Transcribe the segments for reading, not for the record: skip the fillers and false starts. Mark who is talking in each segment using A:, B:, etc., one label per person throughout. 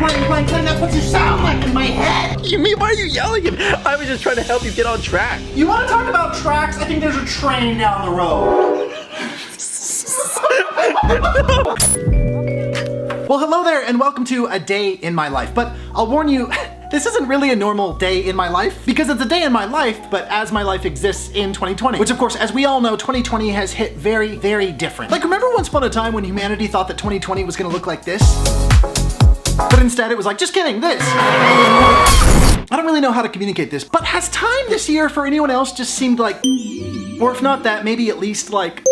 A: clang, that's what you sound like in my head.
B: You mean, why are you yelling at me? I was just trying to help you get on track.
A: You want to talk about tracks? I think there's a train down the road. Well, hello there, and welcome to A Day in My Life. But I'll warn you, this isn't really a normal day in my life, because it's a day in my life, but as my life exists in 2020. Which, of course, as we all know, 2020 has hit very, very different. Like, remember once upon a time when humanity thought that 2020 was gonna look like this? But instead it was like, just kidding, this. I don't really know how to communicate this, but has time this year for anyone else just seemed like, or if not that, maybe at least like...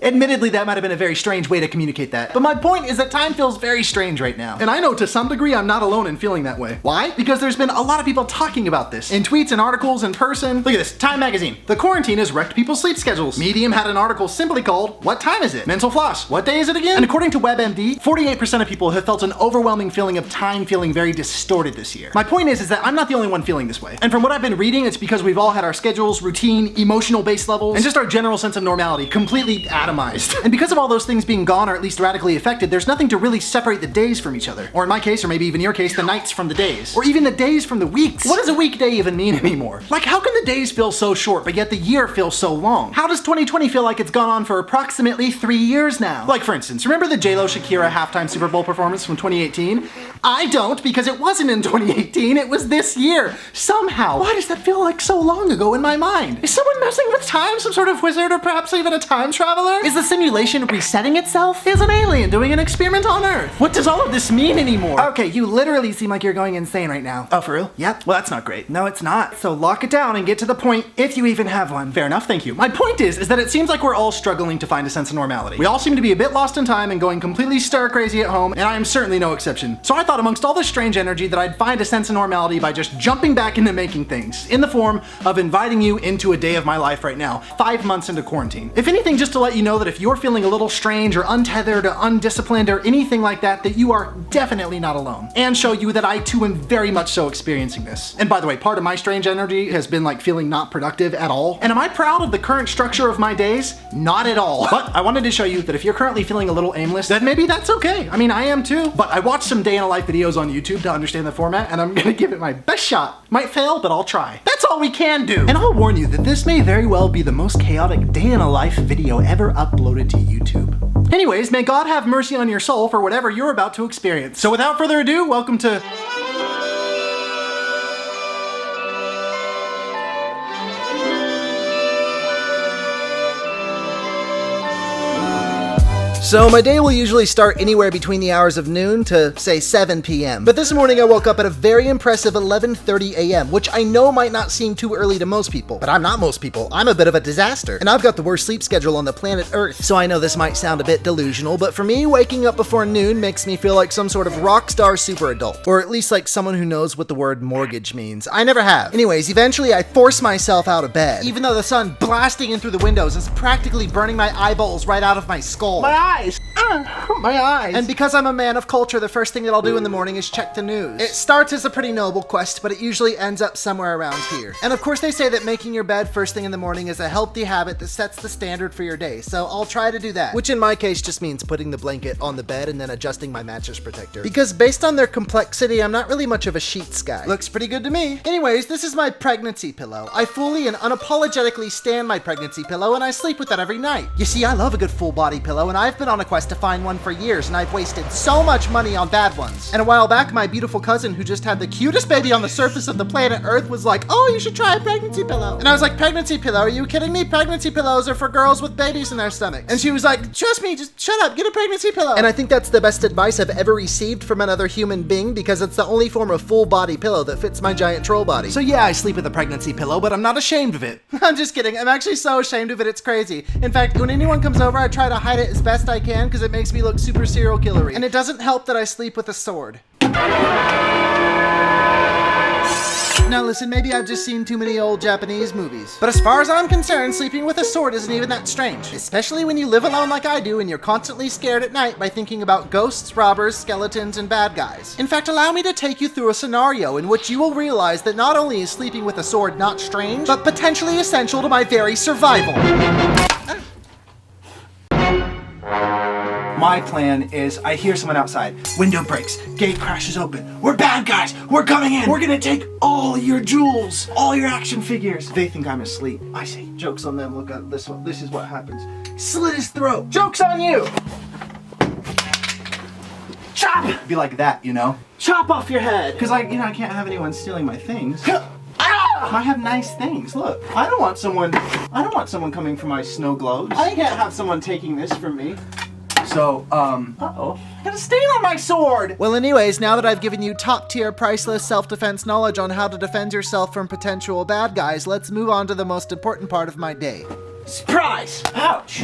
A: Admittedly, that might have been a very strange way to communicate that. But my point is that time feels very strange right now. And I know to some degree I'm not alone in feeling that way. Why? Because there's been a lot of people talking about this. In tweets and articles, in person. Look at this, Time magazine. The quarantine has wrecked people's sleep schedules. Medium had an article simply called, "What time is it?" Mental Floss, what day is it again? And according to WebMD, 48% of people have felt an overwhelming feeling of time feeling very distorted this year. My point is that I'm not the only one feeling this way. And from what I've been reading, it's because we've all had our schedules, routine, emotional base levels, and just our general sense of normality completely atomized. And because of all those things being gone or at least radically affected, there's nothing to really separate the days from each other. Or in my case, or maybe even your case, the nights from the days. Or even the days from the weeks. What does a weekday even mean anymore? Like, how can the days feel so short, but yet the year feels so long? How does 2020 feel like it's gone on for approximately 3 years now? Like, for instance, remember the J-Lo Shakira halftime Super Bowl performance from 2018? I don't, because it wasn't in 2018, it was this year. Somehow. Why does that feel like so long ago in my mind? Is someone messing with time? Some sort of wizard or perhaps even a time traveler? Is the simulation resetting itself? Is an alien doing an experiment on Earth? What does all of this mean anymore? Okay, you literally seem like you're going insane right now. Oh, for real? Yep. Well, that's not great. No, it's not. So lock it down and get to the point, if you even have one. Fair enough, thank you. My point is that it seems like we're all struggling to find a sense of normality. We all seem to be a bit lost in time and going completely stir crazy at home, and I am certainly no exception. So I thought amongst all this strange energy that I'd find a sense of normality by just jumping back into making things, in the form of inviting you into a day of my life right now, 5 months into quarantine. If anything, just to let you know that if you're feeling a little strange or untethered or undisciplined or anything like that, that you are definitely not alone. And show you that I too am very much so experiencing this. And by the way, part of my strange energy has been like feeling not productive at all. And am I proud of the current structure of my days? Not at all. But I wanted to show you that if you're currently feeling a little aimless, then maybe that's okay. I mean, I am too. But I watched some day in a life videos on YouTube to understand the format, and I'm gonna give it my best shot. Might fail, but I'll try. That's all we can do. And I'll warn you that this may very well be the most chaotic day in a life video ever uploaded to YouTube. Anyways, may God have mercy on your soul for whatever you're about to experience. So without further ado, welcome to...
C: So my day will usually start anywhere between the hours of noon to, say, 7 p.m. But this morning I woke up at a very impressive 11:30 a.m., which I know might not seem too early to most people. But I'm not most people. I'm a bit of a disaster. And I've got the worst sleep schedule on the planet Earth. So I know this might sound a bit delusional, but for me, waking up before noon makes me feel like some sort of rock star super adult. Or at least like someone who knows what the word mortgage means. I never have. Anyways, eventually I force myself out of bed. Even though the sun blasting in through the windows is practically burning my eyeballs right out of my skull.
A: My eyes! My eyes!
C: And because I'm a man of culture, the first thing that I'll do in the morning is check the news. It starts as a pretty noble quest, but it usually ends up somewhere around here. And of course they say that making your bed first thing in the morning is a healthy habit that sets the standard for your day, so I'll try to do that. Which in my case just means putting the blanket on the bed and then adjusting my mattress protector. Because based on their complexity, I'm not really much of a sheets guy. Looks pretty good to me. Anyways, this is my pregnancy pillow. I fully and unapologetically stand my pregnancy pillow, and I sleep with that every night. You see, I love a good full body pillow, and I've been on a quest to find one for years, and I've wasted so much money on bad ones. And a while back, my beautiful cousin, who just had the cutest baby on the surface of the planet Earth, was like, "Oh, you should try a pregnancy pillow." And I was like, "Pregnancy pillow? Are you kidding me? Pregnancy pillows are for girls with babies in their stomachs." And she was like, "Trust me, just shut up, get a pregnancy pillow." And I think that's the best advice I've ever received from another human being, because it's the only form of full body pillow that fits my giant troll body. So yeah, I sleep with a pregnancy pillow, but I'm not ashamed of it. I'm just kidding. I'm actually so ashamed of it, it's crazy. In fact, when anyone comes over, I try to hide it as best I can because it makes me look super serial killery. And it doesn't help that I sleep with a sword. Now listen, maybe I've just seen too many old Japanese movies. But as far as I'm concerned, sleeping with a sword isn't even that strange. Especially when you live alone like I do and you're constantly scared at night by thinking about ghosts, robbers, skeletons, and bad guys. In fact, allow me to take you through a scenario in which you will realize that not only is sleeping with a sword not strange, but potentially essential to my very survival.
A: my plan is I hear someone outside. Window breaks, gate crashes open. We're bad guys, we're coming in. We're gonna take all your jewels, all your action figures. They think I'm asleep. I say, joke's on them, look at this one. This is what happens. Slit his throat. Joke's on you. Chop! Be like that, you know?
C: Chop off your head.
A: Because I can't have anyone stealing my things. I have nice things. Look, I don't want someone coming for my snow globes. I can't have someone taking this from me. So, uh-oh. I got a stain on my sword!
C: Well, anyways, now that I've given you top-tier, priceless self-defense knowledge on how to defend yourself from potential bad guys, let's move on to the most important part of my day.
A: Surprise! Ouch!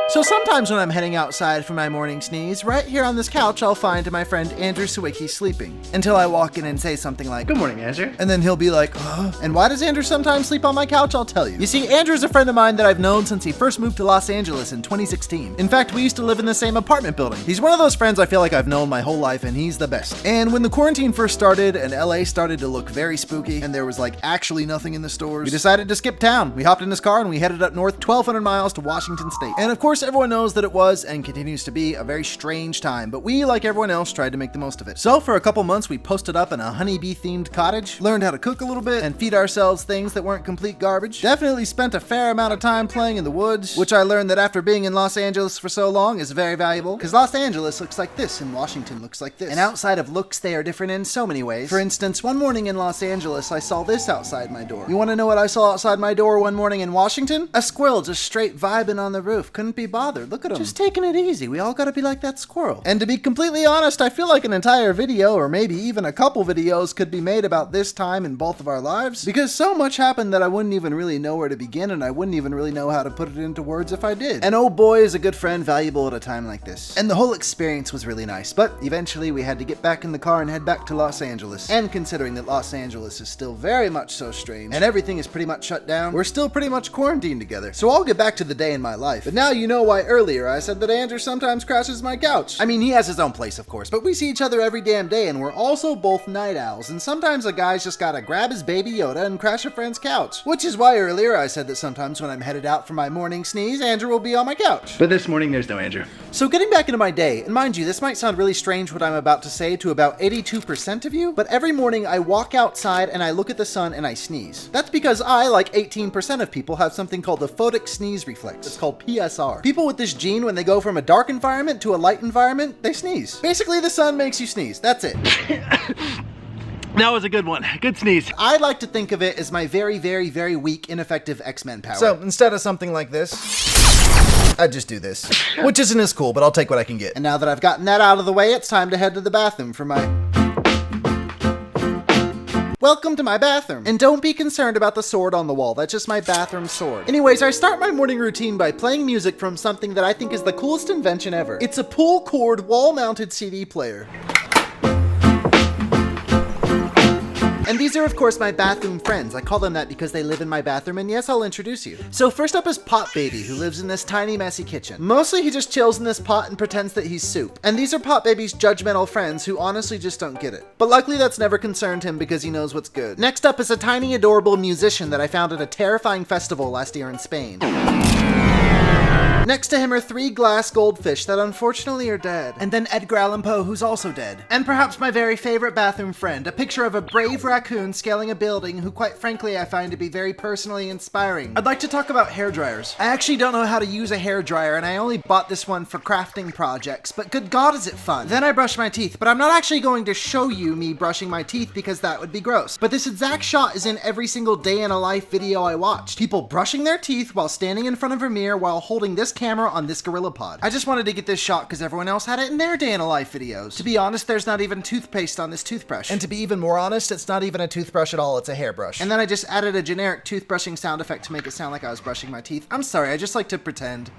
C: So sometimes when I'm heading outside for my morning sneeze, right here on this couch, I'll find my friend Andrew Sawicki sleeping. Until I walk in and say something like,
A: Good morning, Andrew.
C: and then he'll be like, And why does Andrew sometimes sleep on my couch? I'll tell you. You see, Andrew's a friend of mine that I've known since he first moved to Los Angeles in 2016. In fact, we used to live in the same apartment building. He's one of those friends I feel like I've known my whole life, and he's the best. And when the quarantine first started and LA started to look very spooky and there was like actually nothing in the stores, we decided to skip town. We hopped in his car and we headed up north 1,200 miles to Washington State. And of course, everyone knows that it was and continues to be a very strange time, but we, like everyone else, tried to make the most of it. So for a couple months, we posted up in a honeybee themed cottage, learned how to cook a little bit, and feed ourselves things that weren't complete garbage. Definitely spent a fair amount of time playing in the woods, which I learned that after being in Los Angeles for so long is very valuable, because Los Angeles looks like this and Washington looks like this. And outside of looks, they are different in so many ways. For instance, one morning in Los Angeles, I saw this outside my door. You want to know what I saw outside my door one morning in Washington? A squirrel just straight vibing on the roof. Couldn't be bothered. Look at him. Just taking it easy. We all gotta be like that squirrel. And to be completely honest, I feel like an entire video, or maybe even a couple videos, could be made about this time in both of our lives, because so much happened that I wouldn't even really know where to begin, and I wouldn't even really know how to put it into words if I did. And oh boy, is a good friend valuable at a time like this. And the whole experience was really nice, but eventually we had to get back in the car and head back to Los Angeles. And considering that Los Angeles is still very much so strange, and everything is pretty much shut down, we're still pretty much quarantined together. So I'll get back to the day in my life. But now you know why earlier I said that Andrew sometimes crashes my couch. I mean, he has his own place, of course, but we see each other every damn day, and we're also both night owls, and sometimes a guy's just gotta grab his baby Yoda and crash a friend's couch. Which is why earlier I said that sometimes when I'm headed out for my morning sneeze, Andrew will be on my couch.
A: But this morning, there's no Andrew.
C: So getting back into my day, and mind you, this might sound really strange what I'm about to say to about 82% of you, but every morning I walk outside and I look at the sun and I sneeze. That's because I, like 18% of people, have something called the photic sneeze reflex. It's called PSR. People with this gene, when they go from a dark environment to a light environment, they sneeze. Basically, the sun makes you sneeze. That's it.
A: That was a good one. Good sneeze.
C: I like to think of it as my very, very, very weak, ineffective X-Men power. So instead of something like this, I just do this. Which isn't as cool, but I'll take what I can get. And now that I've gotten that out of the way, it's time to head to the bathroom for my... Welcome to my bathroom. And don't be concerned about the sword on the wall. That's just my bathroom sword. Anyways, I start my morning routine by playing music from something that I think is the coolest invention ever. It's a pull cord wall-mounted CD player. And these are, of course, my bathroom friends. I call them that because they live in my bathroom, and yes, I'll introduce you. So first up is Pot Baby, who lives in this tiny, messy kitchen. Mostly he just chills in this pot and pretends that he's soup. And these are Pot Baby's judgmental friends who honestly just don't get it. But luckily that's never concerned him because he knows what's good. Next up is a tiny, adorable musician that I found at a terrifying festival last year in Spain. Next to him are 3 glass goldfish that unfortunately are dead. And then Edgar Allan Poe, who's also dead. And perhaps my very favorite bathroom friend, a picture of a brave raccoon scaling a building who quite frankly I find to be very personally inspiring. I'd like to talk about hair dryers. I actually don't know how to use a hair dryer, and I only bought this one for crafting projects, but good God is it fun. Then I brush my teeth, but I'm not actually going to show you me brushing my teeth because that would be gross. But this exact shot is in every single day in a life video I watched. People brushing their teeth while standing in front of a mirror while holding this camera on this Gorilla Pod. I just wanted to get this shot because everyone else had it in their day in a life videos. To be honest, there's not even toothpaste on this toothbrush. And to be even more honest, it's not even a toothbrush at all, it's a hairbrush. And then I just added a generic toothbrushing sound effect to make it sound like I was brushing my teeth. I'm sorry, I just like to pretend.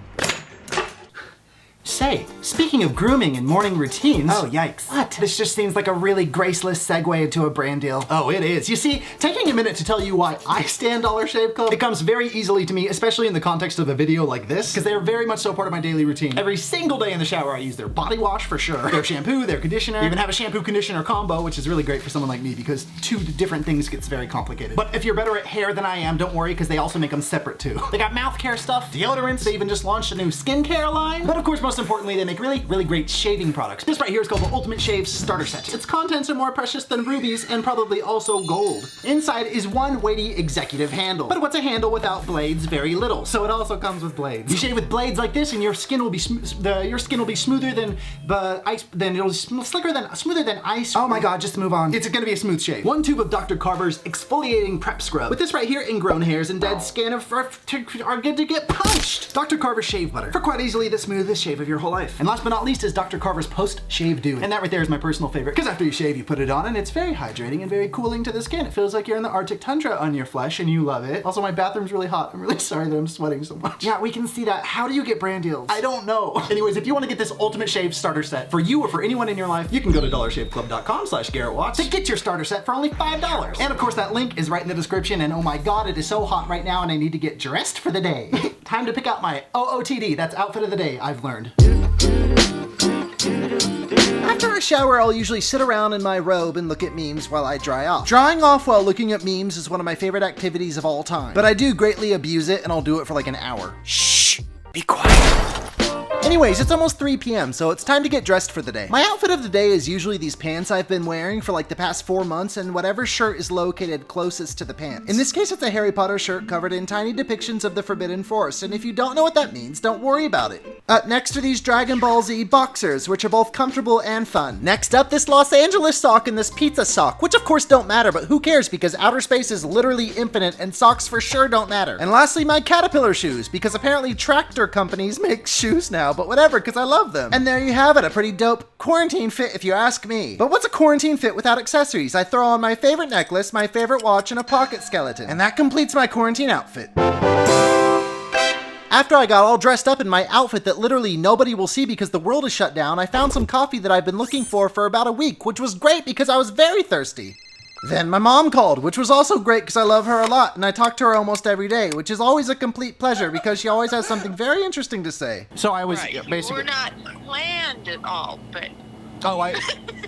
A: Say, speaking of grooming and morning routines.
C: Oh, yikes.
A: What? This just seems like a really graceless segue into a brand deal. Oh, it is. You see, taking a minute to tell you why I stand Dollar Shave Club, it comes very easily to me, especially in the context of a video like this, because they're very much so part of my daily routine. Every single day in the shower, I use their body wash for sure, their shampoo, their conditioner. They even have a shampoo conditioner combo, which is really great for someone like me because two different things gets very complicated. But if you're better at hair than I am, don't worry, because they also make them separate too. They got mouth care stuff, deodorants, they even just launched a new skincare line. But of course, most importantly, they make really great shaving products. This right here is called the Ultimate Shave Starter Set. Its contents are more precious than rubies and probably also gold. Inside is one weighty executive handle. But what's a handle without blades? Very little. So it also comes with blades. You shave with blades like this and your skin will be smoother than the ice, then it'll be smoother than ice. Oh my god, just move on. It's gonna be a smooth shave. One tube of Dr. Carver's exfoliating prep scrub. With this right here, ingrown hairs and dead skin are good to get punched. Dr. Carver's shave butter for quite easily the smoothest shave of your whole life. And last but not least is Dr. Carver's post-shave dew. And that right there is my personal favorite, because after you shave, you put it on and it's very hydrating and very cooling to the skin. It feels like you're in the Arctic tundra on your flesh and you love it. Also, my bathroom's really hot. I'm really sorry that I'm sweating so much. Yeah, we can see that. How do you get brand deals? I don't know. Anyways, if you want to get this Ultimate Shave Starter Set for you or for anyone in your life, you can go to dollarshaveclub.com/GarrettWatts to get your starter set for only $5. And of course, that link is right in the description. And oh my god, it is so hot right now and I need to get dressed for the day. Time to pick out my OOTD. That's outfit of the day, I've learned.
C: After a shower, I'll usually sit around in my robe and look at memes while I dry off. Drying off while looking at memes is one of my favorite activities of all time, but I do greatly abuse it and I'll do it for like an hour. Shh, be quiet. Anyways, it's almost 3 p.m., so it's time to get dressed for the day. My outfit of the day is usually these pants I've been wearing for like the past 4 months and whatever shirt is located closest to the pants. In this case, it's a Harry Potter shirt covered in tiny depictions of the Forbidden Forest, and if you don't know what that means, don't worry about it. Up next are these Dragon Ball Z boxers, which are both comfortable and fun. Next up, this Los Angeles sock and this pizza sock, which of course don't matter, but who cares because outer space is literally infinite and socks for sure don't matter. And lastly, my caterpillar shoes, because apparently tractor companies make shoes now, but whatever, because I love them. And there you have it, a pretty dope quarantine fit if you ask me. But what's a quarantine fit without accessories? I throw on my favorite necklace, my favorite watch, and a pocket skeleton. And that completes my quarantine outfit. After I got all dressed up in my outfit that literally nobody will see because the world is shut down, I found some coffee that I've been looking for about a week, which was great because I was very thirsty. Then my mom called, which was also great because I love her a lot, and I talk to her almost every day, which is always a complete pleasure because she always has something very interesting to say.
A: So I was
D: Right,
A: basically...
D: we're not planned at all, but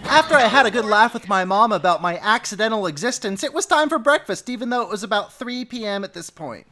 C: After I had a good laugh with my mom about my accidental existence, it was time for breakfast, even though it was about 3 p.m. at this point.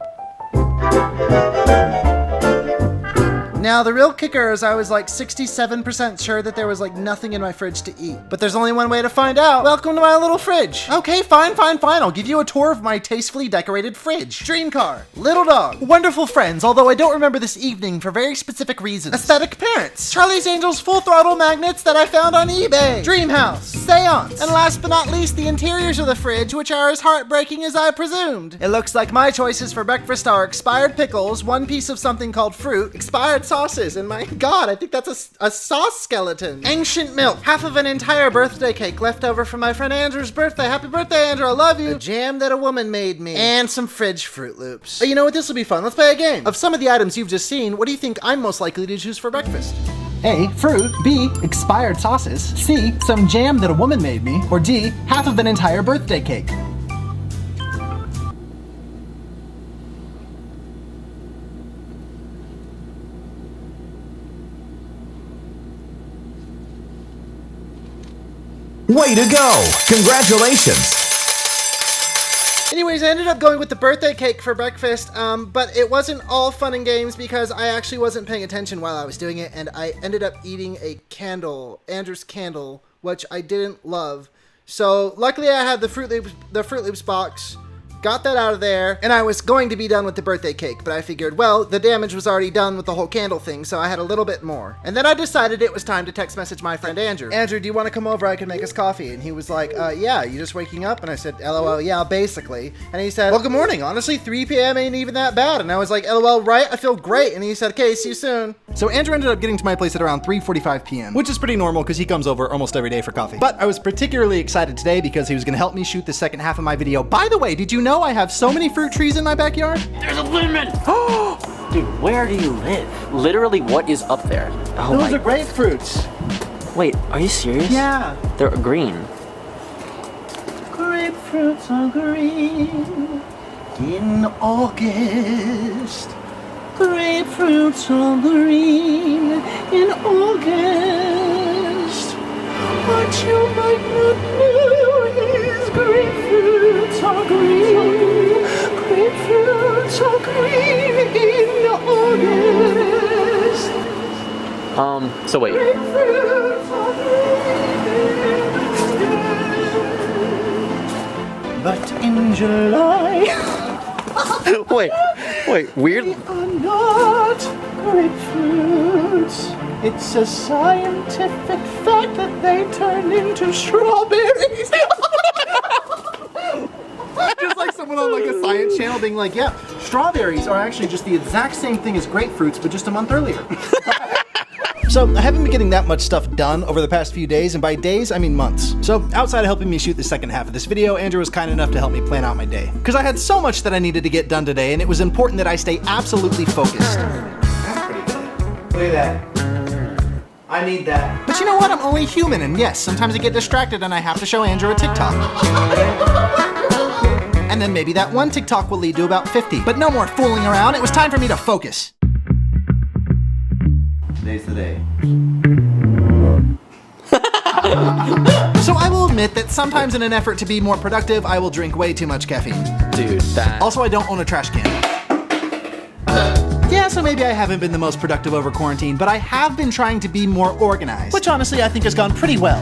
C: Now, the real kicker is I was like 67% sure that there was like nothing in my fridge to eat. But there's only one way to find out. Welcome to my little fridge. Okay, fine. I'll give you a tour of my tastefully decorated fridge. Dream car. Little dog. Wonderful friends, although I don't remember this evening for very specific reasons. Aesthetic parents. Charlie's Angels full throttle magnets that I found on eBay. Dream house. Seance. And last but not least, the interiors of the fridge, which are as heartbreaking as I presumed. It looks like my choices for breakfast are expired pickles, one piece of something called fruit, expired sauces, and my god, I think that's a sauce skeleton. Ancient milk, half of an entire birthday cake left over from my friend Andrew's birthday. Happy birthday, Andrew, I love you. A jam that a woman made me. And some fridge Fruit Loops. Oh, you know what, this will be fun. Let's play a game. Of some of the items you've just seen, what do you think I'm most likely to choose for breakfast?
A: A, fruit, B, expired sauces, C, some jam that a woman made me, or D, half of an entire birthday cake.
B: Way to go! Congratulations!
C: Anyways, I ended up going with the birthday cake for breakfast, but it wasn't all fun and games because I actually wasn't paying attention while I was doing it, and I ended up eating a candle, Andrew's candle, which I didn't love. So luckily I had the Fruit Loops box, got that out of there, and I was going to be done with the birthday cake, but I figured, well, the damage was already done with the whole candle thing, so I had a little bit more. And then I decided it was time to text message my friend Andrew. Andrew, do you want to come over? I can make us coffee. And he was like, yeah, you just waking up? And I said, LOL, yeah, basically. And he said, well, good morning. Honestly, 3 p.m. ain't even that bad. And I was like, LOL, right? I feel great. And he said, okay, see you soon.
A: So Andrew ended up getting to my place at around 3:45 p.m., which is pretty normal because he comes over almost every day for coffee. But I was particularly excited today because he was going to help me shoot the second half of my video. By the way, did you know I have so many fruit trees in my backyard?
D: there's a lemon.
E: Dude, where do you live? Literally, what is up there? Oh
A: Those
E: my...
A: are grapefruits.
E: Wait, are you serious?
A: Yeah.
E: They're green.
A: Grapefruits are green in August. Grapefruits are green in August. What you might not know is grapefruits are green. Grapefruits are green in August.
E: So wait.
A: Grapefruits are green. But in July,
E: wait, weird.
A: they are not grapefruits. It's a scientific fact that they turn into strawberries. Just like someone on like a science channel being like, yeah, strawberries are actually just the exact same thing as grapefruits, but just a month earlier. So I haven't been getting that much stuff done over the past few days, and by days, I mean months. So outside of helping me shoot the second half of this video, Andrew was kind enough to help me plan out my day. Because I had so much that I needed to get done today, and it was important that I stay absolutely focused. That's pretty good. Look at that. I need that. But you know what? I'm only human, and yes, sometimes I get distracted and I have to show Andrew a TikTok. And then maybe that one TikTok will lead to about 50. But no more fooling around, it was time for me to focus. Today's the day. So I will admit that sometimes in an effort to be more productive, I will drink way too much caffeine.
E: Dude, that...
A: Also, I don't own a trash can. Yeah, so maybe I haven't been the most productive over quarantine, but I have been trying to be more organized, which honestly I think has gone pretty well.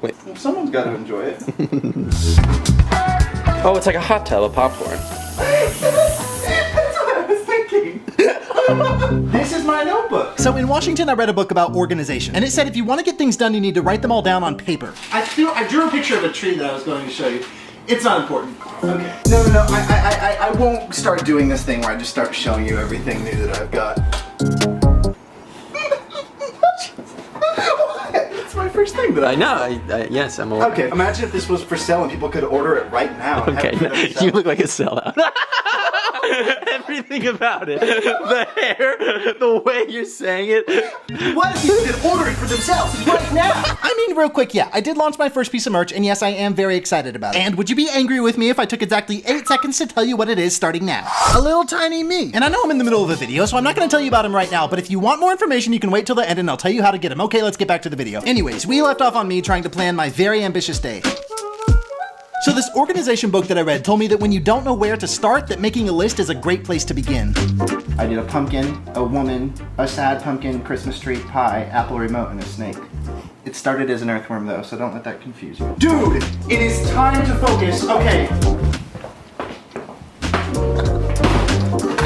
E: Wait.
F: Well, someone's got to enjoy it.
E: Oh, it's like a hot tub of popcorn.
F: That's what I was thinking. This is my notebook.
A: So in Washington, I read a book about organization, and it said if you want to get things done, you need to write them all down on paper. I drew a picture of a tree that I was going to show you. It's not important. Okay. No. I won't start doing this thing where I just start showing you everything new that I've got. It's my first thing that
E: I know. Yes, I'm aware.
F: Okay, imagine if this was for sale and people could order it right now. And
E: Okay,
F: have it for
E: you look like a sellout. Everything about it. The hair, the way you're saying it.
A: What if people could order it for themselves right now? I mean, real quick, yeah, I did launch my first piece of merch, and yes, I am very excited about it. And would you be angry with me if I took exactly 8 seconds to tell you what it is starting now? A little tiny me. And I know I'm in the middle of a video, so I'm not gonna tell you about him right now, but if you want more information, you can wait till the end and I'll tell you how to get him. Okay, let's get back to the video. Anyways, we left off on me trying to plan my very ambitious day. So this organization book that I read told me that when you don't know where to start, that making a list is a great place to begin.
F: I did a pumpkin, a woman, a sad pumpkin, Christmas tree, pie, Apple remote, and a snake. It started as an earthworm though, so don't let that confuse you. Dude, it is time to focus. Okay.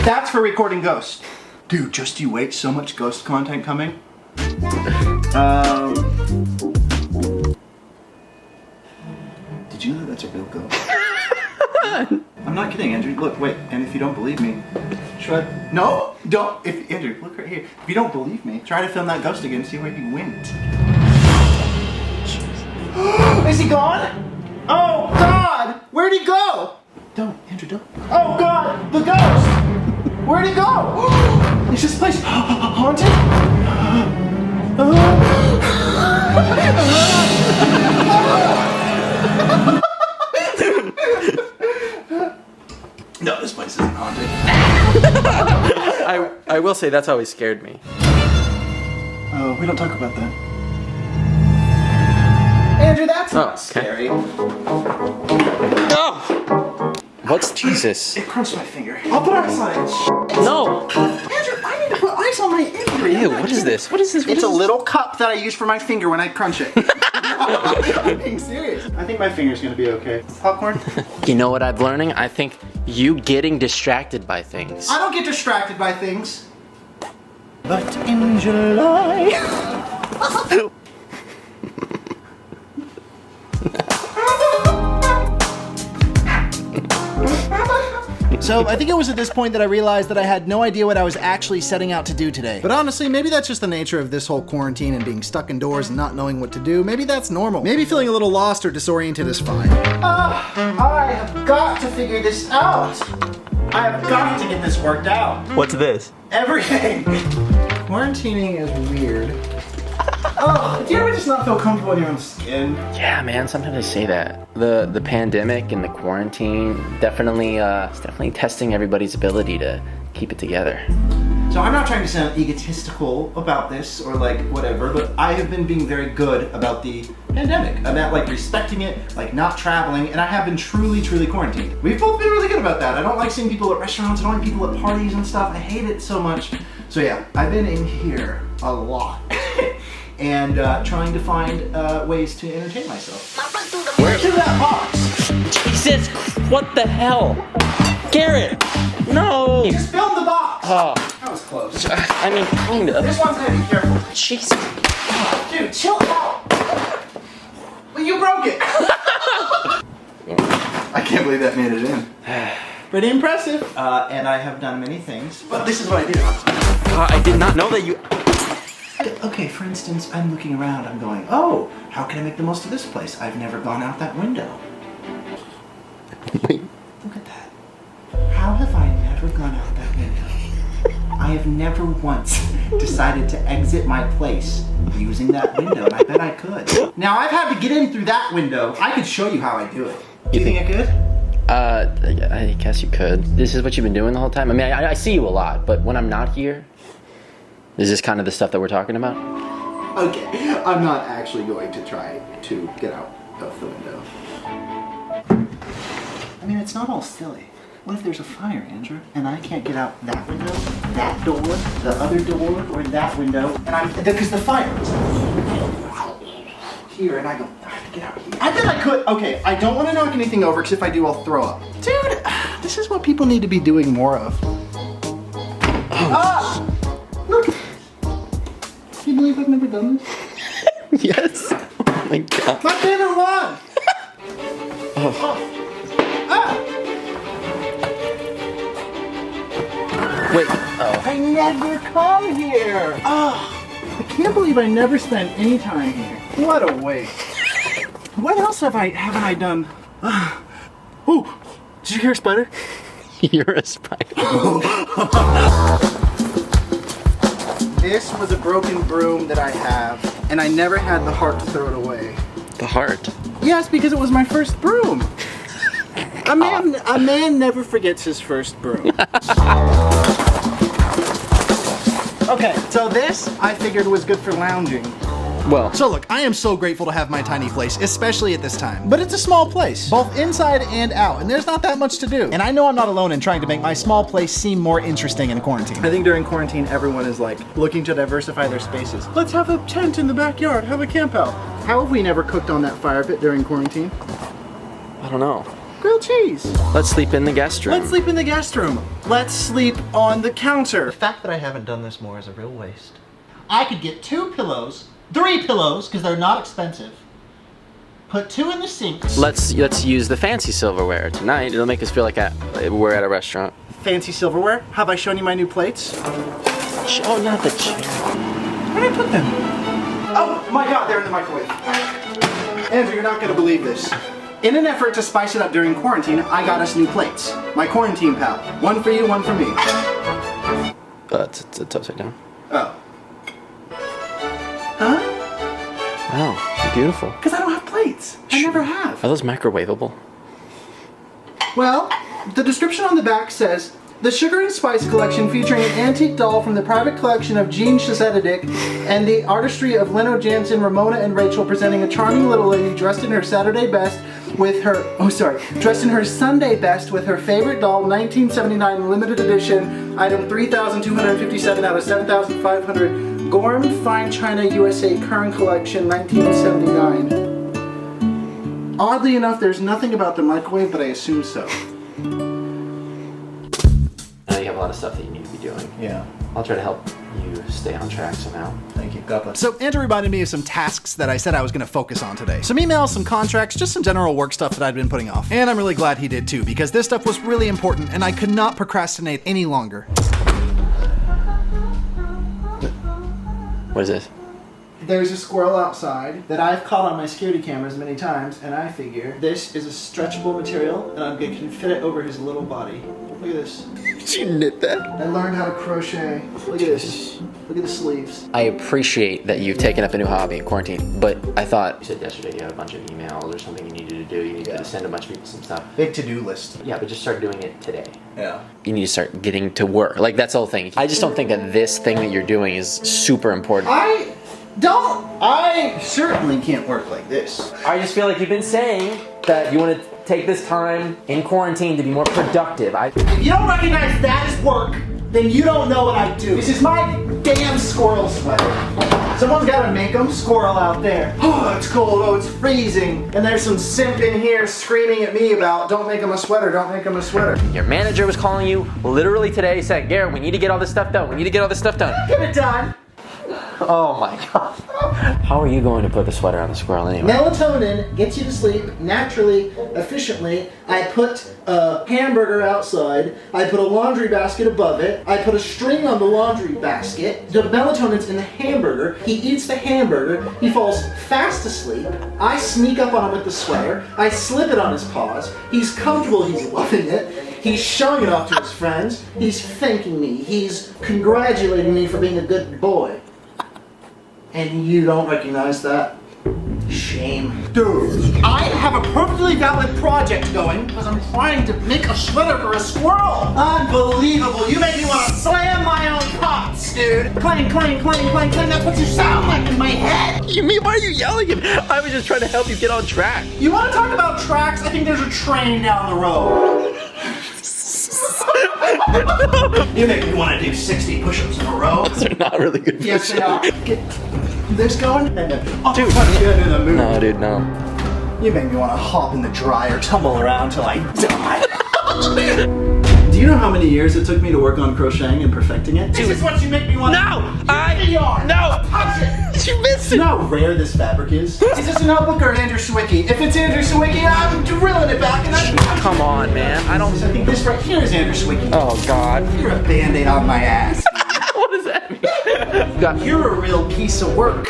F: That's for recording ghosts. Dude, just you wait, so much ghost content coming. Did you know that's a real ghost? I'm not kidding, Andrew. Look, wait, and if you don't believe me, try. No, don't. If Andrew, look right here. If you don't believe me, try to film that ghost again. See where he went. Is he gone? Oh God! Where'd he go? Don't, Andrew, don't. Oh God, the ghost! Where'd he go? Is this place haunted? No, this place isn't haunted.
E: I will say that's always scared me.
F: Oh, we don't talk about that.
A: Andrew, that's
E: Oh,
A: not scary.
E: No! What's Jesus?
F: It crunched my finger. I'll put on science.
E: No!
A: Andrew, I need to put ice on my injury.
E: Ew, what is this? What is this? What
A: It's
E: is
A: a little cup that I use for my finger when I crunch it. I'm being serious.
F: I think my finger's gonna be okay. Popcorn?
E: You know what I'm learning? I think you getting distracted by things.
A: I don't get distracted by things. But in July. So I think it was at this point that I realized that I had no idea what I was actually setting out to do today. But honestly, maybe that's just the nature of this whole quarantine and being stuck indoors and not knowing what to do. Maybe that's normal. Maybe feeling a little lost or disoriented is fine. I have got to figure this out.
F: I have got to get this worked out.
E: What's this?
F: Everything. Quarantining is weird. Oh, do you ever just not feel comfortable in your own skin?
E: Yeah, man. Sometimes I say that. The pandemic and the quarantine definitely it's definitely testing everybody's ability to keep it together.
F: So I'm not trying to sound egotistical about this or like whatever, but I have been being very good about the pandemic, about like respecting it, like not traveling, and I have been truly quarantined. We've both been really good about that. I don't like seeing people at restaurants, I don't like people at parties and stuff. I hate it so much. So yeah, I've been in here a lot and trying to find ways to entertain myself. Where to that box?
E: Jesus, what the hell? Garrett, no!
F: Just film the box.
E: Oh,
F: That was close.
E: I mean, kind of.
F: This one's heavy, careful.
E: Jesus.
F: Dude, chill out. Well, you broke it. I can't believe that made it in. Pretty impressive. And I have done many things, but this is what I do.
E: I did not know that you...
F: Okay, for instance, I'm looking around, I'm going, oh, how can I make the most of this place? I've never gone out that window. Look at that. How have I never gone out that window? I have never once decided to exit my place using that window, and I bet I could. Now, I've had to get in through that window. I could show you how I do it. Do you think I could?
E: I guess you could. This is what you've been doing the whole time? I mean, I see you a lot, but when I'm not here, is this kind of the stuff that we're talking about?
F: Okay, I'm not actually going to try to get out of the window. I mean, it's not all silly. What if there's a fire, Andrew, and I can't get out that window, that door, the other door, or that window, and because the fire is here, and I go, I have to get out here. I bet I could. Okay, I don't want to knock anything over, because if I do, I'll throw up. Dude, this is what people need to be doing more of. Ah! Look. Can you believe I've never done this?
E: Yes. Oh my God.
F: My favorite one!
E: Oh.
F: Ah!
E: Wait. Oh.
F: I never come here! Oh, I can't believe I never spent any time here. What a waste. What else haven't I done? Oh, did you hear a spider?
E: You're a spider.
F: This was a broken broom that I have, and I never had the heart to throw it away.
E: The heart.
F: Yes, because it was my first broom. A man never forgets his first broom. Okay, so this I figured was good for lounging.
E: Well,
A: So look, I am so grateful to have my tiny place, especially at this time. But it's a small place, both inside and out, and there's not that much to do. And I know I'm not alone in trying to make my small place seem more interesting in quarantine.
F: I think during quarantine, everyone is like looking to diversify their spaces. Let's have a tent in the backyard, have a camp out. How have we never cooked on that fire pit during quarantine?
E: I don't know.
F: Grilled cheese.
E: Let's sleep in the guest room.
F: Let's sleep in the guest room. Let's sleep on the counter. The fact that I haven't done this more is a real waste. I could get 2 pillows, 3 pillows, because they're not expensive. Put 2 in the sink.
E: Let's use the fancy silverware tonight. It'll make us feel like we're at a restaurant.
F: Fancy silverware. Have I shown you my new plates?
E: Oh, not the chair.
F: Where did I put them? Oh my God, they're in the microwave. Andrew, you're not gonna believe this. In an effort to spice it up during quarantine, I got us new plates. My quarantine pal. One for you, one for me.
E: It's upside down.
F: Oh. Huh?
E: Wow, beautiful.
F: Because I don't have plates. I never have.
E: Are those microwavable?
F: Well, the description on the back says, the Sugar and Spice collection featuring an antique doll from the private collection of Jean Chesetedick and the artistry of Leno Jansen, Ramona, and Rachel presenting a charming little lady dressed in her Sunday best with her favorite doll, 1979 limited edition, item 3,257 out of 7,500, Gorham Fine China USA Current Collection, 1979. Oddly enough, there's nothing about the microwave, but I assume so.
E: You have a lot of stuff that you need to be doing.
F: Yeah.
E: I'll try to help you stay on track somehow.
F: Thank you. God bless.
A: So Andrew reminded me of some tasks that I said I was going to focus on today. Some emails, some contracts, just some general work stuff that I'd been putting off. And I'm really glad he did too, because this stuff was really important and I could not procrastinate any longer.
E: What is this?
C: there's a squirrel outside that I've caught on my security cameras many times, and I figure this is a stretchable material, and I'm going to fit it over his little body. Look at this.
E: Did you knit that?
C: I learned how to crochet. Look at this. Look at the sleeves.
E: I appreciate that you've taken up a new hobby in quarantine, but I thought you said yesterday you had a bunch of emails or something you needed to do. You needed to send a bunch of people some stuff.
A: Big to-do list.
E: Yeah, but just start doing it today.
A: Yeah.
E: You need to start getting to work. Like, that's the whole thing. I just don't think that this thing that you're doing is super important.
A: I certainly can't work like this.
E: I just feel like you've been saying that you want to take this time in quarantine to be more productive.
A: If you don't recognize that as work, then you don't know what I do. This is my damn squirrel sweater. Someone's gotta make them. Squirrel out there. Oh, it's cold. Oh, it's freezing. And there's some simp in here screaming at me about, don't make him a sweater, don't make him a sweater.
E: Your manager was calling you literally today saying, Garrett, we need to get all this stuff done. We need to get all this stuff done.
A: Get it done.
E: Oh my God. How are you going to put the sweater on the squirrel anyway?
C: Melatonin gets you to sleep naturally, efficiently. I put a hamburger outside. I put a laundry basket above it. I put a string on the laundry basket. The melatonin's in the hamburger. He eats the hamburger. He falls fast asleep. I sneak up on him with the sweater. I slip it on his paws. He's comfortable. He's loving it. He's showing it off to his friends. He's thanking me. He's congratulating me for being a good boy. And you don't recognize that? Shame.
A: Dude, I have a perfectly valid project going because I'm trying to make a sweater for a squirrel. Unbelievable. You make me want to slam my own pots, dude. Clang, clang, clang, clang, clang. That's what you sound like in my head.
E: You mean, why are you yelling at me? I was just trying to help you get on track.
A: You want to talk about tracks? I think there's a train down the road. You make me want to do 60 push-ups in a row.
E: They're not really good.
A: Yes, they are. Get this going. Oh,
E: Dude,
A: get in the mood.
E: No, dude, no.
A: You make me want to hop in the dryer, tumble around till I die. Do you know how many years it took me to work on crocheting and perfecting it? This is what you make me want to do.
E: No!
A: Touch it!
E: You missed
A: You
E: it!
A: know how rare this fabric is? Is this a notebook or Andrew Sawicki? If it's Andrew Sawicki, I'm drilling it back and
E: Come on, man. I don't...
A: I think this right here is Andrew Sawicki.
E: Oh, God.
A: You're a band-aid on my ass.
E: What does that mean?
A: You're a real piece of work.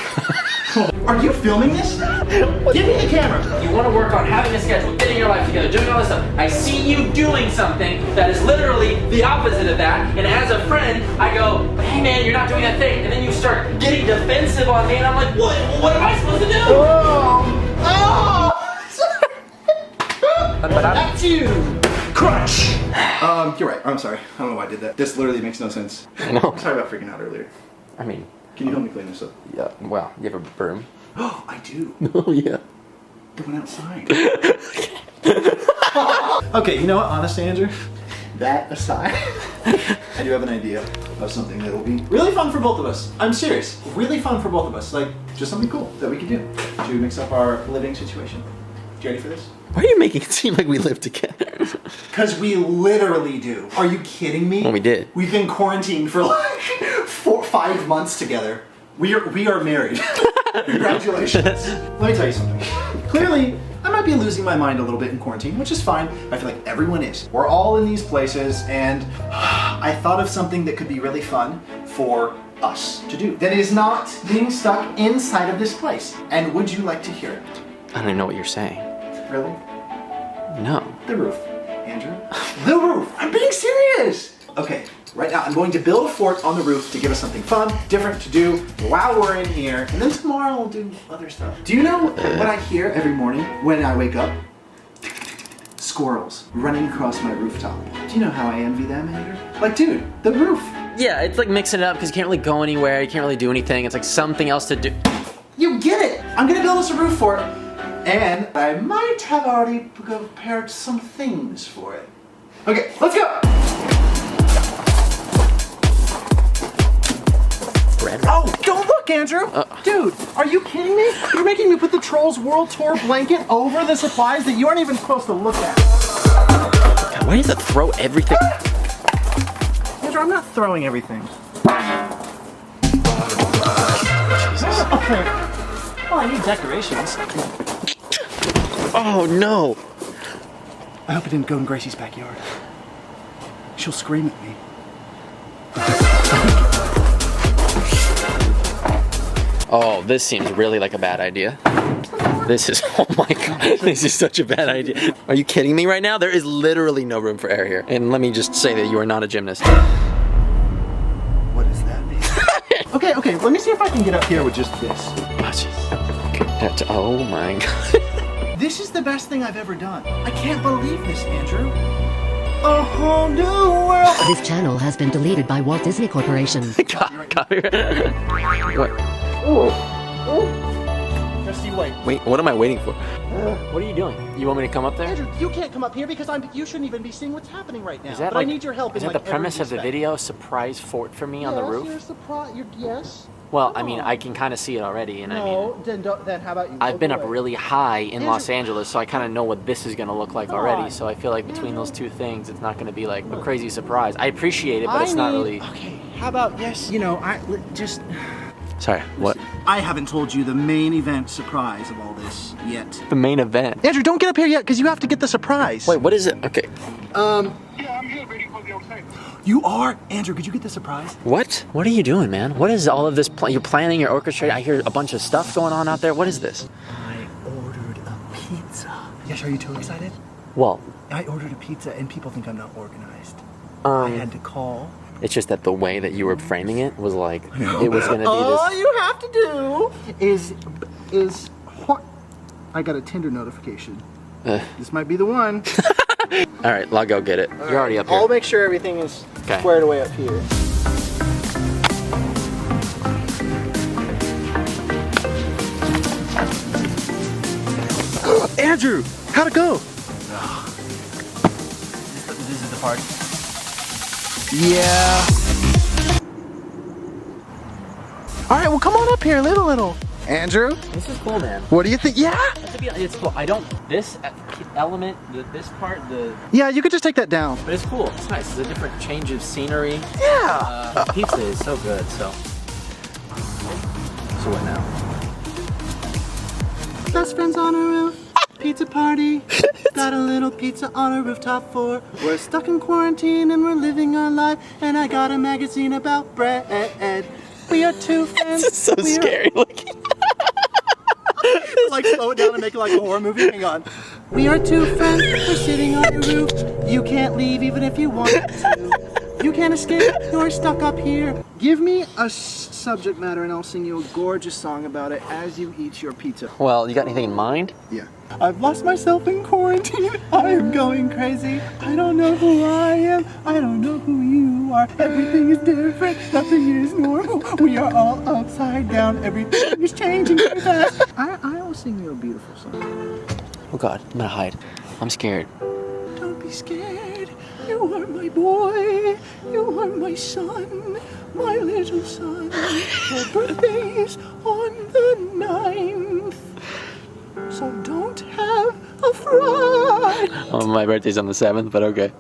A: Are you filming this? Give me the camera.
E: You want to work on having a schedule, getting your life together, doing all this stuff. I see you doing something that is literally the opposite of that. And as a friend, I go, hey man, you're not doing that thing. And then you start getting defensive on me, and I'm like, what am I supposed to do? But
A: That's you. Crunch. You're right. I'm sorry. I don't know why I did that. This literally makes no sense.
E: I know.
A: I'm sorry about freaking out earlier.
E: I mean,
A: Can you help me clean this up?
E: yeah, well, you have a broom.
A: Oh, I do.
E: Oh, yeah.
A: Going outside. Okay, you know what? Honestly, Andrew, that aside, I do have an idea of something that will be really fun for both of us. I'm serious. Really fun for both of us. Like, just something cool that we can do to mix up our living situation. You ready for this?
E: Why are you making it seem like we live together?
A: Because we literally do. Are you kidding me?
E: Well, we did.
A: We've been quarantined for like 5 months together. We are married. Congratulations. Let me tell you something. Clearly, I might be losing my mind a little bit in quarantine, which is fine. I feel like everyone is. We're all in these places, and I thought of something that could be really fun for us to do. That is not being stuck inside of this place. And would you like to hear it?
E: I don't even know what you're saying.
A: Really?
E: No.
A: The roof, Andrew. The roof! I'm being serious! Okay, right now I'm going to build a fort on the roof to give us something fun, different to do while we're in here, and then tomorrow we'll do other stuff. Do you know what I hear every morning when I wake up? Squirrels running across my rooftop. Do you know how I envy them, Andrew? Like, dude, the roof.
E: Yeah, it's like mixing it up because you can't really go anywhere, you can't really do anything. It's like something else to do.
A: You get it! I'm gonna build us a roof fort, and I might have already prepared some things for it. Okay, let's go! Oh, don't look, Andrew! Dude, are you kidding me? You're making me put the Trolls World Tour blanket over the supplies that you aren't even supposed to look at.
E: God, why do you have to throw everything?
A: Andrew, I'm not throwing everything.
E: Jesus.
A: Okay. Well, I need decorations.
E: Oh no!
A: I hope it didn't go in Gracie's backyard. She'll scream at me.
E: Oh, this seems really like a bad idea. This is, oh my god, this is such a bad idea. Are you kidding me right now? There is literally no room for air here. And let me just say that you are not a gymnast.
F: What does that mean? Okay, let me see if I can get up here with just this.
E: Oh, jeez. Oh my god.
F: This is the best thing I've ever done. I can't believe this, Andrew. A whole new world.
G: This channel has been deleted by Walt Disney Corporation.
E: Copyright. What?
F: Just you wait.
E: Wait, what am I waiting for? What are you doing? You want me to come up there?
C: Andrew, you can't come up here because you shouldn't even be seeing what's happening right now.
E: Is that
C: but
E: like,
C: I need your help.
E: Is
C: in
E: that
C: like
E: the premise of the
C: every
E: video? Surprise fort for me on the roof?
C: You're surprised. Yes.
E: Well, I mean, I can kind of see it already, and I mean,
C: then how about you?
E: I've been up
C: away.
E: really high in
C: Andrew-
E: Los Angeles, so I kind of know what this is going to look like already. So I feel like between those two things, it's not going to be like a crazy surprise. I appreciate it, but it's not really.
F: Okay, how about yes? You know, just.
E: Sorry, what?
F: I haven't told you the main event surprise of all this yet.
E: The main event.
F: Andrew, don't get up here yet because you have to get the surprise.
E: Wait, what is it? Okay.
H: Yeah, I'm here waiting for the outside.
F: You are? Andrew, could you get the surprise?
E: What? What are you doing, man? What is all of this? You're planning, you're orchestrating. I hear a bunch of stuff going on out there. What is this?
F: I ordered a pizza. Yes, are you too excited?
E: Well,
F: I ordered a pizza and people think I'm not organized. I had to call.
E: it's just that the way that you were framing it was like it was going to be
F: All
E: this.
F: you have to do is what? I got a Tinder notification. This might be the one.
E: All right, I'll go get it. You're already up here.
C: I'll make sure everything is
E: Okay.
C: squared away up here.
F: Andrew, how'd it go? This is the part. Yeah. All right, well, come on up here, little. Andrew,
E: This is cool, man.
F: what do you think? Yeah.
E: It's cool. I don't. This element, this part,
F: Yeah, you could just take that down.
E: but it's cool. It's nice. It's a different change of scenery.
F: Yeah.
E: Pizza is so good. So what now?
F: Best friends on a roof. Pizza party. Got a little pizza on a rooftop for. We're stuck in quarantine and we're living our life. And I got a magazine about bread. We are two friends.
E: This is so scary looking.
F: Like slow it down and make it like a horror movie. Hang on. We are two friends. We're sitting on your roof. You can't leave even if you want to. You can't escape. You're stuck up here. Give me a subject matter and I'll sing you a gorgeous song about it as you eat your pizza.
E: Well, you got anything in mind?
F: Yeah. I've lost myself in quarantine. I am going crazy. I don't know who I am. I don't know who you are. Everything is different. Nothing is normal. We are all upside down. Everything is changing very fast. I will sing you a beautiful song.
E: Oh God, I'm gonna hide. I'm scared.
F: Don't be scared. You are my boy. You are my son. My little son. Your birthday's on the 9th. So don't have a fright.
E: Oh, my birthday's on the 7th, but okay.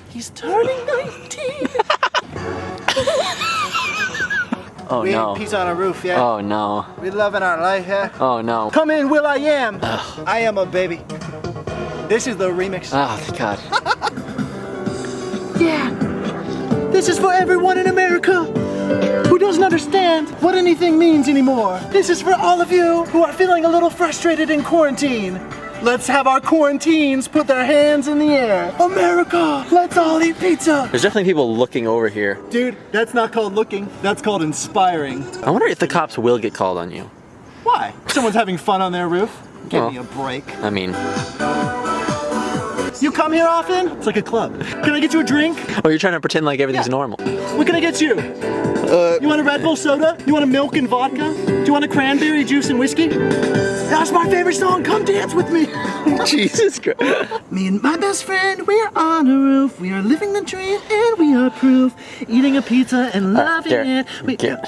F: He's turning 19.
E: Oh
C: We
E: no.
C: ate pizza on a roof, yeah?
E: Oh no.
C: We loving our life, yeah?
E: Oh no.
C: Come in, Will I Am. I am a baby. This is the remix.
E: Oh thank God.
F: Yeah. This is for everyone in America who doesn't understand what anything means anymore. This is for all of you who are feeling a little frustrated in quarantine. Let's have our quarantines put their hands in the air. America, let's all eat pizza.
E: There's definitely people looking over here.
F: Dude, that's not called looking. That's called inspiring.
E: I wonder if the cops will get called on you.
F: Why? Someone's having fun on their roof? Give
E: Well.
F: me a break.
E: I mean,
F: You come here often? It's like a club. Can I get you a drink?
E: oh, you're trying to pretend like everything's normal.
F: What can I get you? You want a Red Bull soda? You want a milk and vodka? Do you want a cranberry juice and whiskey? That's my favorite song. Come dance with me.
E: Jesus Christ.
F: Me and my best friend, we are on a roof. We are living the dream and we are proof. Eating a pizza and loving
E: Garrett,
F: it.
E: Garrett.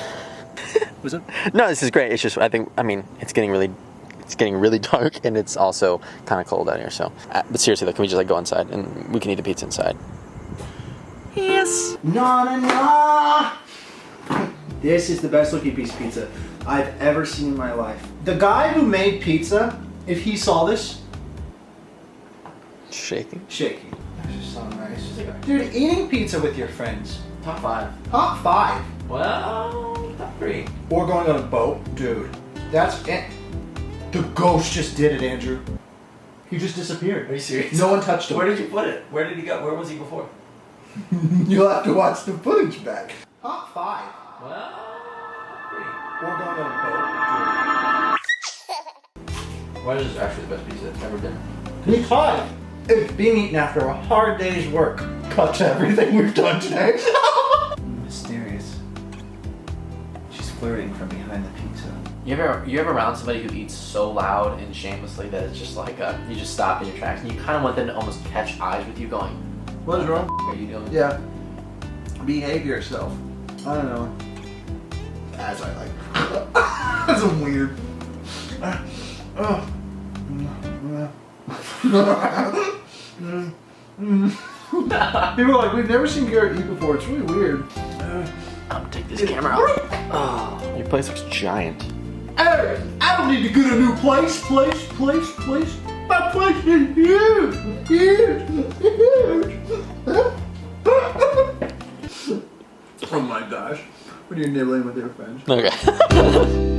F: What's up?
E: No, this is great. It's just, I mean, it's getting really dark and it's also kind of cold out here. So, but seriously, though, can we just like go inside and we can eat the pizza inside?
F: Yes. Na. This is the best looking piece of pizza I've ever seen in my life. The guy who made pizza, if he saw this,
E: Shaking.
F: shaking. This is so nice. Dude, eating pizza with your friends.
E: Top 5.
F: Top 5.
E: Well, Great.
A: Or going on a boat. Dude, that's it. The ghost just did it, Andrew. He just disappeared.
E: Are you serious?
A: No one touched him.
E: Where did you put it? Where did he go? Where was he before?
A: You'll have to watch the footage back. Top 5.
E: Well, great.
A: Or going on a boat.
E: Why is this actually the best pizza that's ever been?
A: Because it's being eaten after a hard day's work. Cut to everything we've done today.
F: Mysterious. She's flirting from behind the pizza.
E: You ever around somebody who eats so loud and shamelessly that it's just like you just stop in your tracks and you kind of want them to almost catch eyes with you going,
A: What is wrong?
E: what are you doing?
A: Yeah. Behave yourself. I don't know. As I like. That's a weird. People are like, we've never seen Garrett eat before. It's really weird.
E: Take this camera out. Oh, your place looks giant.
A: Hey, I don't need to get a new place. My place is huge. Oh my gosh. When you're nibbling with your friends.
E: Okay.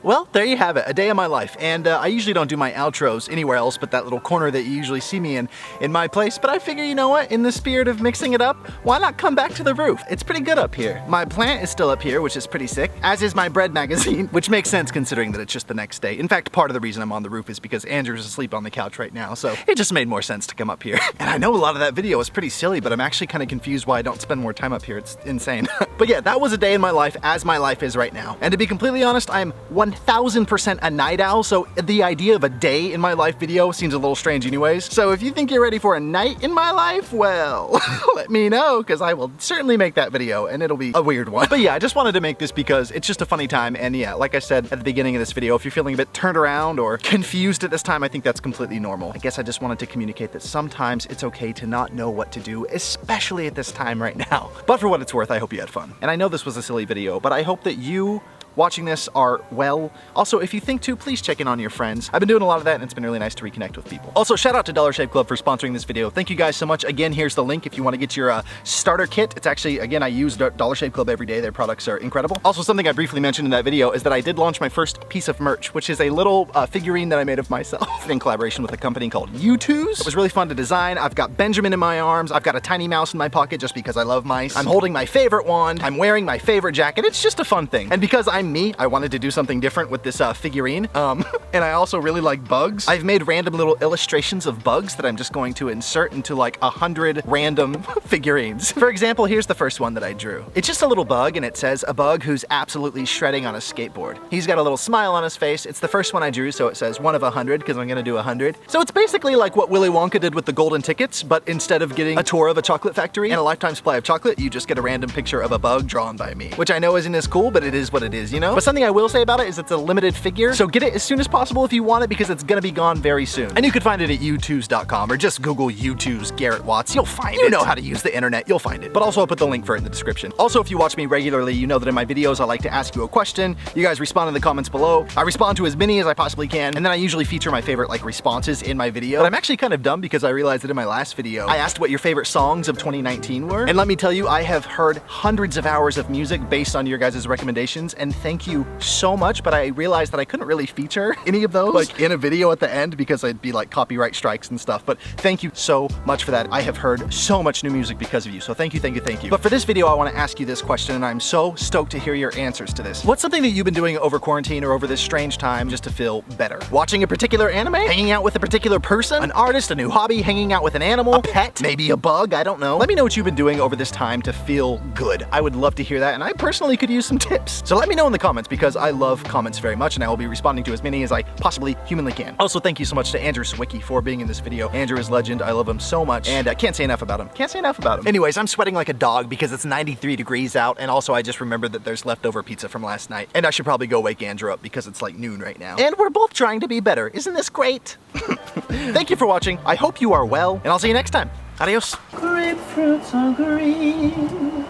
A: Well, there you have it, a day of my life. And I usually don't do my outros anywhere else but that little corner that you usually see me in my place. But I figure, you know what, in the spirit of mixing it up, why not come back to the roof? It's pretty good up here. My plant is still up here, which is pretty sick, as is my bread magazine, which makes sense considering that it's just the next day. In fact, part of the reason I'm on the roof is because Andrew's asleep on the couch right now, so it just made more sense to come up here. And I know a lot of that video was pretty silly, but I'm actually kind of confused why I don't spend more time up here. It's insane. But yeah, that was a day in my life as my life is right now. And to be completely honest, I'm 1000% a night owl, so the idea of a day in my life video seems a little strange anyways. So if you think you're ready for a night in my life, well, let me know, because I will certainly make that video, and it'll be a weird one. But yeah, I just wanted to make this because it's just a funny time, and yeah, like I said at the beginning of this video, if you're feeling a bit turned around or confused at this time, I think that's completely normal. I guess I just wanted to communicate that sometimes it's okay to not know what to do, especially at this time right now. But for what it's worth, I hope you had fun. And I know this was a silly video, but I hope that you watching this are well. Also, if you think to, please check in on your friends. I've been doing a lot of that and it's been really nice to reconnect with people. Also, shout out to Dollar Shave Club for sponsoring this video. Thank you guys so much. Again, here's the link if you want to get your starter kit. It's actually, again, I use Dollar Shave Club every day. Their products are incredible. Also, something I briefly mentioned in that video is that I did launch my first piece of merch, which is a little figurine that I made of myself in collaboration with a company called U2's. It was really fun to design. I've got Benjamin in my arms. I've got a tiny mouse in my pocket just because I love mice. I'm holding my favorite wand. I'm wearing my favorite jacket. It's just a fun thing. And because I'm me, I wanted to do something different with this figurine. And I also really like bugs. I've made random little illustrations of bugs that I'm just going to insert into like 100 random figurines. For example, here's the first one that I drew. It's just a little bug and it says a bug who's absolutely shredding on a skateboard. He's got a little smile on his face. It's the first one I drew, so it says 1 of 100 because I'm gonna do 100. So it's basically like what Willy Wonka did with the golden tickets, but instead of getting a tour of a chocolate factory and a lifetime supply of chocolate, you just get a random picture of a bug drawn by me, which I know isn't as cool, but it is what it is, you know? But something I will say about it is it's a limited figure, so get it as soon as possible if you want it because it's gonna be gone very soon. And you can find it at u2s.com or just Google U2's Garrett Watts. You'll find it. You know how to use the internet, you'll find it. But also I'll put the link for it in the description. Also, if you watch me regularly, you know that in my videos I like to ask you a question. You guys respond in the comments below. I respond to as many as I possibly can, and then I usually feature my favorite like responses in my video. But I'm actually kind of dumb because I realized that in my last video, I asked what your favorite songs of 2019 were. And let me tell you, I have heard hundreds of hours of music based on your guys' recommendations, and thank you so much, but I realized that I couldn't really feature any of those like in a video at the end because I'd be like copyright strikes and stuff. But thank you so much for that. I have heard so much new music because of you. So thank you, thank you, thank you. But for this video, I want to ask you this question, and I'm so stoked to hear your answers to this. What's something that you've been doing over quarantine or over this strange time just to feel better? Watching a particular anime? Hanging out with a particular person? An artist? A new hobby? Hanging out with an animal? A pet? Maybe a bug? I don't know. Let me know what you've been doing over this time to feel good. I would love to hear that, and I personally could use some tips. So let me know in the comments because I love comments very much, and I will be responding to as many as I possibly humanly can. Also, thank you so much to Andrew Sawicki for being in this video. Andrew is legend. I love him so much, and I can't say enough about him. Can't say enough about him. Anyways, I'm sweating like a dog because it's 93 degrees out, and also I just remembered that there's leftover pizza from last night, and I should probably go wake Andrew up because it's like noon right now. And we're both trying to be better. Isn't this great? Thank you for watching. I hope you are well, and I'll see you next time. Adios.
F: Grapefruits are green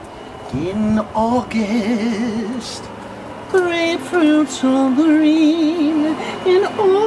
F: in August. Grapefruits are green in August.